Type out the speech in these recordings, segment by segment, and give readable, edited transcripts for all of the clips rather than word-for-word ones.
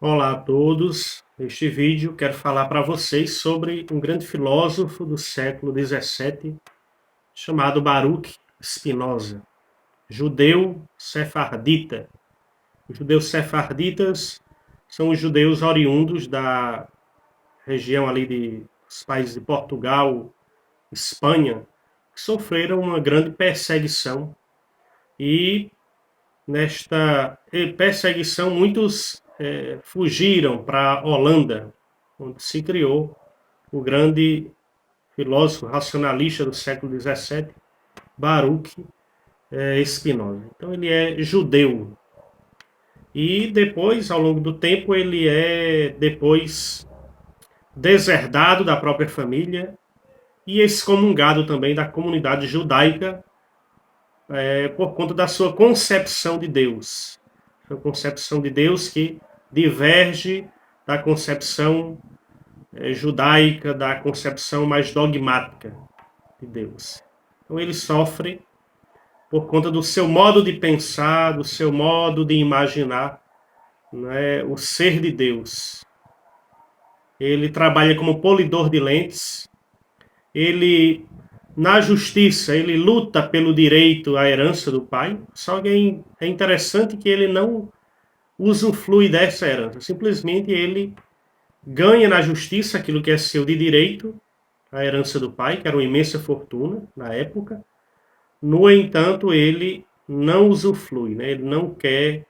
Olá a todos. Neste vídeo quero falar para vocês sobre um grande filósofo do século XVII chamado Baruch Spinoza, judeu sefardita. Os judeus sefarditas são os judeus oriundos da região ali dos países de Portugal, Espanha, que sofreram uma grande perseguição e nesta perseguição muitos fugiram para a Holanda, onde se criou o grande filósofo racionalista do século XVII, Baruch Spinoza. Então ele é judeu e depois, ao longo do tempo, ele é depois deserdado da própria família e excomungado também da comunidade judaica por conta da sua concepção de Deus. A concepção de Deus que diverge da concepção judaica, da concepção mais dogmática de Deus. Então ele sofre por conta do seu modo de pensar, do seu modo de imaginar, né, o ser de Deus. Ele trabalha como polidor de lentes, ele, na justiça, ele luta pelo direito à herança do pai, só que é interessante que ele não usufrui dessa herança, simplesmente ele ganha na justiça aquilo que é seu de direito, a herança do pai, que era uma imensa fortuna na época. No entanto, ele não usufrui, né? Ele não quer,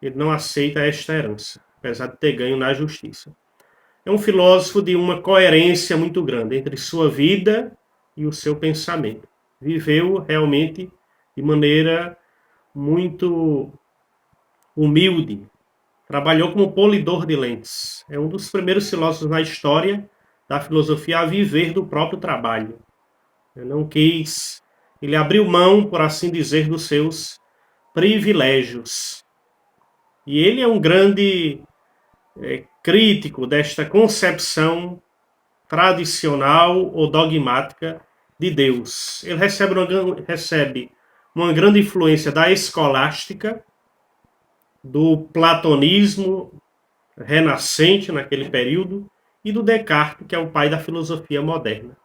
ele não aceita esta herança, apesar de ter ganho na justiça. É um filósofo de uma coerência muito grande entre sua vida e o seu pensamento. Viveu realmente de maneira muito humilde. Trabalhou como polidor de lentes. É um dos primeiros filósofos na história da filosofia a viver do próprio trabalho. Ele não quis, ele abriu mão, por assim dizer, dos seus privilégios. E ele é um grande crítico desta concepção tradicional ou dogmática de Deus. Ele recebe uma grande influência da escolástica, do platonismo renascente naquele período e do Descartes, que é o pai da filosofia moderna.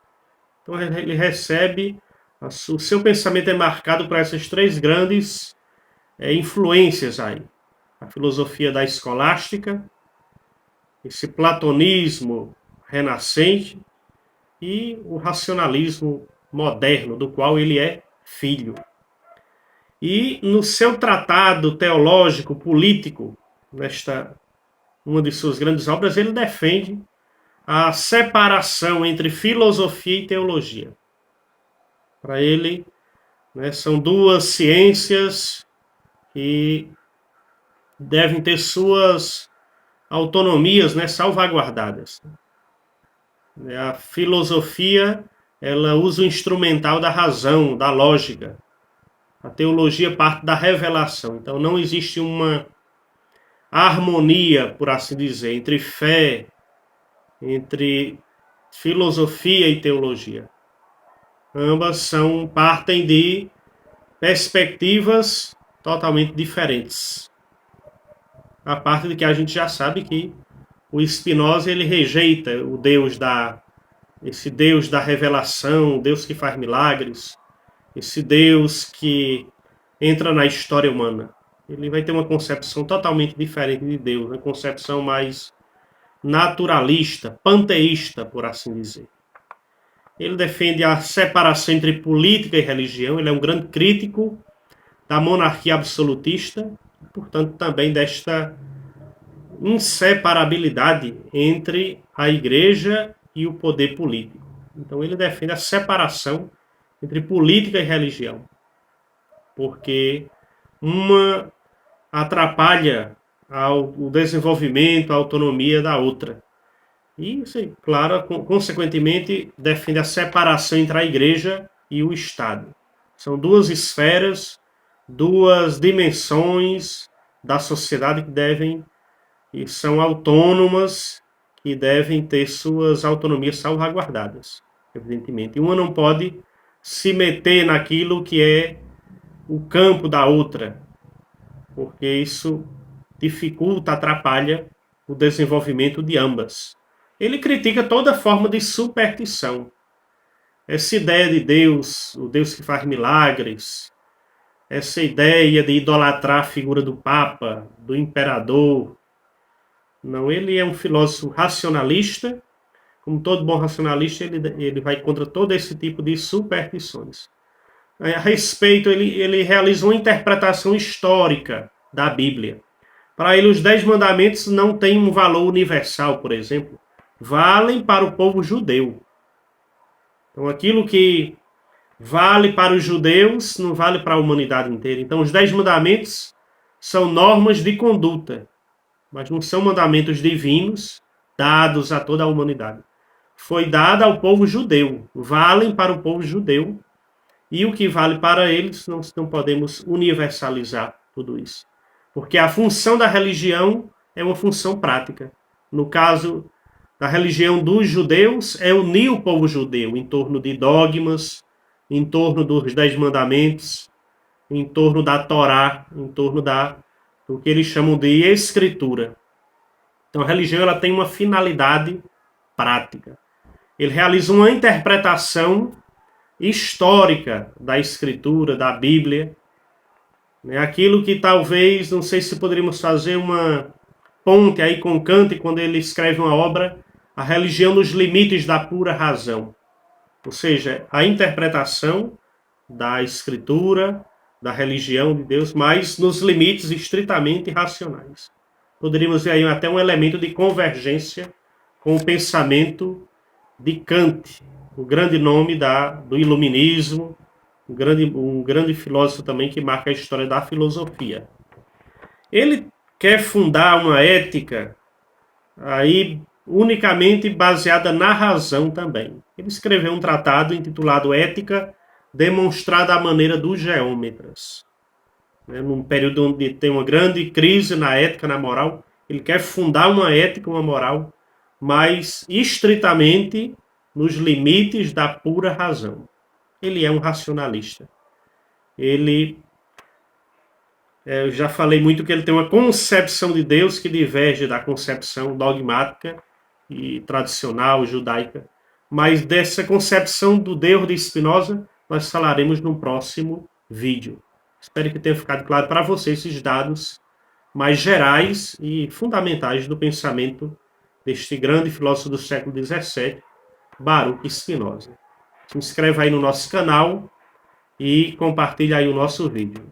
Então ele recebe, o seu pensamento é marcado por essas três grandes influências aí. A filosofia da escolástica, esse platonismo renascente e o racionalismo moderno, do qual ele é filho. E no seu tratado teológico, político, uma de suas grandes obras, ele defende a separação entre filosofia e teologia. Para ele, né, são duas ciências que devem ter suas autonomias, né, salvaguardadas. A filosofia, ela usa o instrumental da razão, da lógica. A teologia parte da revelação. Então não existe uma harmonia, por assim dizer, entre fé, entre filosofia e teologia. Ambas partem de perspectivas totalmente diferentes. A parte de que a gente já sabe que o Spinoza ele rejeita o esse Deus da revelação, o Deus que faz milagres, esse Deus que entra na história humana. Ele vai ter uma concepção totalmente diferente de Deus, uma concepção mais naturalista, panteísta, por assim dizer. Ele defende a separação entre política e religião, ele é um grande crítico da monarquia absolutista, portanto também desta inseparabilidade entre a igreja e o poder político. Então ele defende a separação entre política e religião, porque uma atrapalha o desenvolvimento, a autonomia da outra. E, sim, claro, consequentemente, defende a separação entre a igreja e o Estado. São duas esferas, duas dimensões da sociedade que devem e são autônomas, que devem ter suas autonomias salvaguardadas, evidentemente. E uma não pode se meter naquilo que é o campo da outra, porque isso dificulta, atrapalha o desenvolvimento de ambas. Ele critica toda forma de superstição. Essa ideia de Deus, o Deus que faz milagres, essa ideia de idolatrar a figura do Papa, do imperador. Não, ele é um filósofo racionalista. Como todo bom racionalista, ele vai contra todo esse tipo de superstições. A respeito, ele realiza uma interpretação histórica da Bíblia. Para ele, os 10 mandamentos não têm um valor universal, por exemplo. Valem para o povo judeu. Então, aquilo que vale para os judeus não vale para a humanidade inteira. Então, os 10 mandamentos são normas de conduta, mas não são mandamentos divinos dados a toda a humanidade. Foi dada ao povo judeu, valem para o povo judeu, e o que vale para eles, não podemos universalizar tudo isso. Porque a função da religião é uma função prática. No caso da religião dos judeus, é unir o povo judeu em torno de dogmas, em torno dos 10 mandamentos, em torno da Torá, em torno do que eles chamam de escritura. Então a religião ela tem uma finalidade prática. Ele realiza uma interpretação histórica da escritura, da Bíblia. Aquilo que talvez, não sei se poderíamos fazer uma ponte aí com Kant, quando ele escreve uma obra, A Religião nos Limites da Pura Razão. Ou seja, a interpretação da escritura, da religião de Deus, mas nos limites estritamente racionais. Poderíamos ver aí até um elemento de convergência com o pensamento de Kant, o grande nome do iluminismo, um grande filósofo também que marca a história da filosofia. Ele quer fundar uma ética aí unicamente baseada na razão também. Ele escreveu um tratado intitulado Ética Demonstrada à Maneira dos Geômetras. Num período onde tem uma grande crise na ética, na moral, ele quer fundar uma ética, uma moral, mas estritamente nos limites da pura razão. Ele é um racionalista. Eu já falei muito que ele tem uma concepção de Deus que diverge da concepção dogmática e tradicional judaica. Mas dessa concepção do Deus de Spinoza, nós falaremos no próximo vídeo. Espero que tenha ficado claro para vocês esses dados mais gerais e fundamentais do pensamento deste grande filósofo do século XVII, Baruch Spinoza. Se inscreva aí no nosso canal e compartilhe aí o nosso vídeo.